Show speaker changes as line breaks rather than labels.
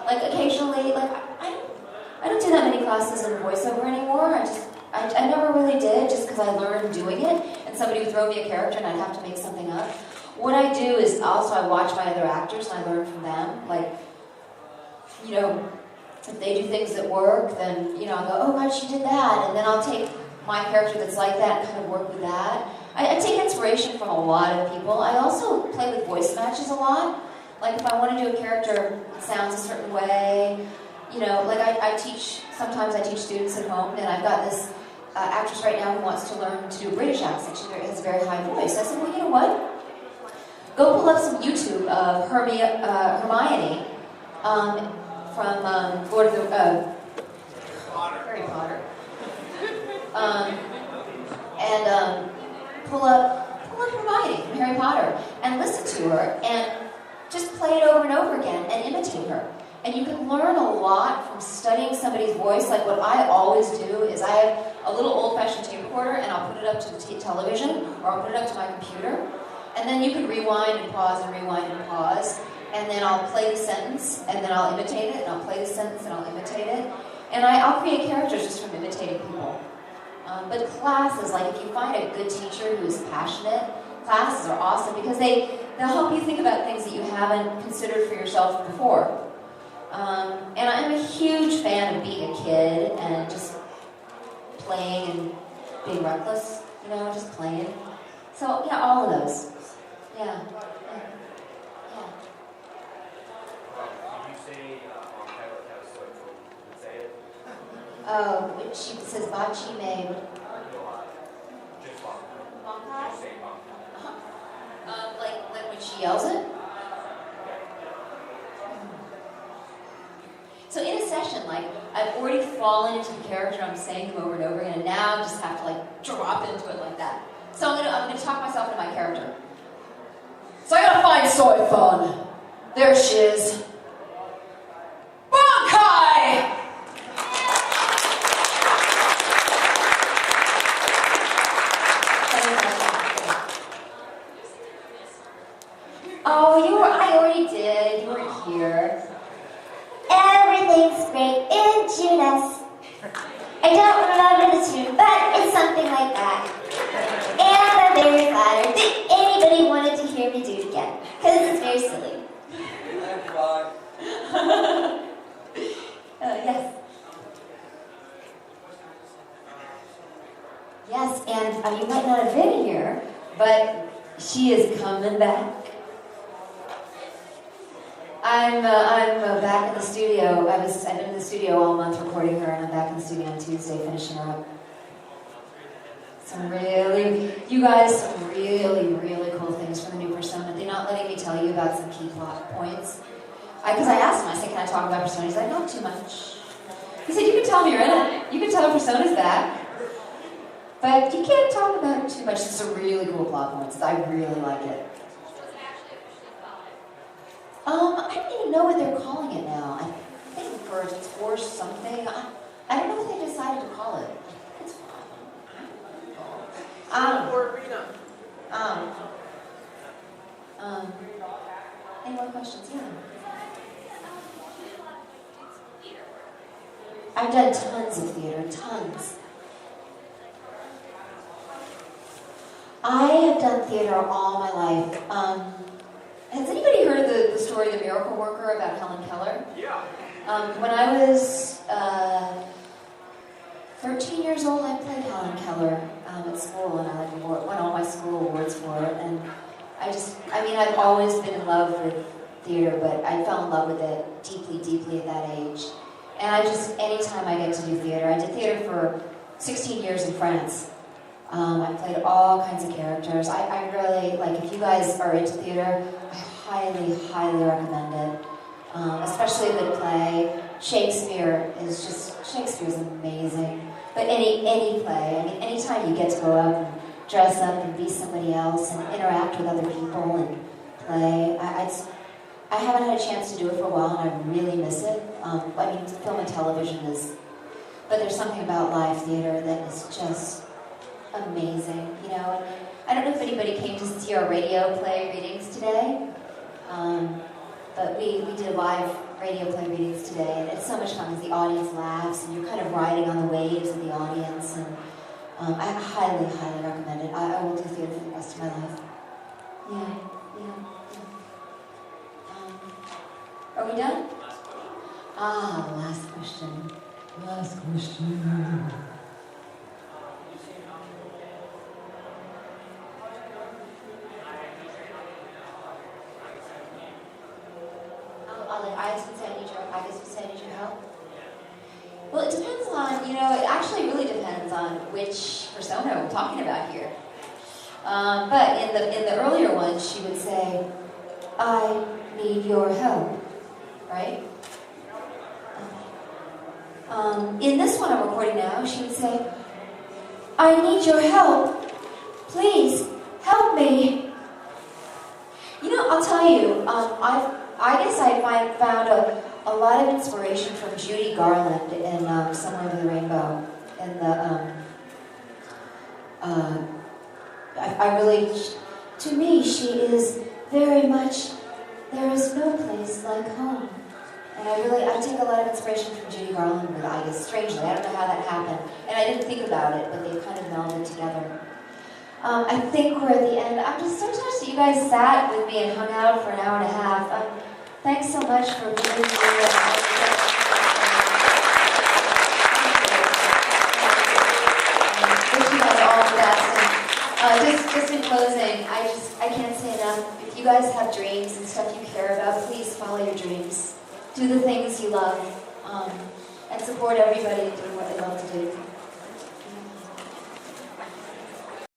Like occasionally, like I don't do that many classes in voiceover anymore. I never really did, just because I learned doing it, and somebody would throw me a character and I'd have to make something up. What I do is also I watch my other actors and I learn from them. Like, you know, if they do things that work, then, you know, I'll go, oh God, she did that, and then I'll take my character that's like that and kind of work with that. I take inspiration from a lot of people. I also play with voice matches a lot. Like if I want to do a character that sounds a certain way, you know, like sometimes I teach students at home, and I've got this actress right now who wants to learn to do a British accent. She has a very high voice. I said, well, you know what? Go pull up some YouTube of Hermione from Lord of the Harry Potter, and pull up Hermione from Harry Potter and listen to her and just play it over and over again and imitate her. And you can learn a lot from studying somebody's voice. Like what I always do is I have a little old-fashioned tape recorder, and I'll put it up to the television, or I'll put it up to my computer. And then you can rewind and pause and rewind and pause. And then I'll play the sentence, and then I'll imitate it, and I'll play the sentence, and I'll imitate it. And I'll create characters just from imitating people. But classes, like if you find a good teacher who's passionate, classes are awesome because they'll help you think about things that you haven't considered for yourself before. And I'm a huge fan of being a kid and just playing and being reckless, you know, just playing. So, yeah, all of those. Yeah.
Did you say on title that was so cool? Say it?
Oh, she says Bachi made.
Just
Bankai?
say Bankai.
Like when she yells it? So in a session, like, I've already fallen into the character, I'm saying them over and over again, and now I just have to, like, drop into it like that. So I'm gonna talk myself into my character. So I gotta find Soy Fun. There she is. Bankai! Oh, I already did. You were here.
Everything's great in Judas. I don't remember the tune, but it's something like that. And I'm very flattered that anybody wanted to hear me do it again, because it's very silly.
Yes. Yes, and you might not have been here, but she is coming back. I'm back in the studio. I've been in the studio all month recording her, and I'm back in the studio on Tuesday finishing her up. You guys, some really, really cool things from the new persona. They're not letting me tell you about some key plot points. Because I asked him, I said, can I talk about persona? He's like, not too much. He said, you can tell me you're in it. You can tell persona's back. But you can't talk about it too much. It's a really cool plot points. I really like it. I don't even know what they're calling it now. I think it's Force something. I don't know what they decided to call it. It's fine. Any more questions? Yeah. I've done tons of theater, tons. I have done theater all my life. Has anybody heard of the story The Miracle Worker about Helen Keller?
Yeah.
When I was 13 years old, I played Helen Keller at school, and I won all my school awards for it. And I've always been in love with theater, but I fell in love with it deeply, deeply at that age. And anytime I get to do theater, I did theater for 16 years in France. I played all kinds of characters. I really, like, if you guys are into theater, I highly, highly recommend it. Especially a good play. Shakespeare's amazing. But any play, anytime you get to go up and dress up and be somebody else and interact with other people and play, I haven't had a chance to do it for a while, and I really miss it. Film and television but there's something about live theater that is just amazing, you know. And I don't know if anybody came to see our radio play readings today. But we did live radio play readings today, and it's so much fun because the audience laughs, and you're kind of riding on the waves of the audience, and I highly, highly recommend it. I will do theater for the rest of my life. Yeah. Are we done? Last question. Last question. I guess we say I need your help. Well, it depends on, it actually really depends on which persona we're talking about here. But in the earlier one, she would say, I need your help, right? In this one I'm recording now, she would say, I need your help. Please, help me. I'll tell you, I guess I found a lot of inspiration from Judy Garland in Somewhere Over the Rainbow. And to me, she is very much, there is no place like home. And I take a lot of inspiration from Judy Garland, but I guess strangely, I don't know how that happened. And I didn't think about it, but they kind of melded together. I think we're at the end. I'm just so touched that you guys sat with me and hung out for an hour and a half. Thanks so much for being here. Wish you guys all the best. And, just in closing, I can't say enough. If you guys have dreams and stuff you care about, please follow your dreams. Do the things you love, and support everybody in doing what they love to do.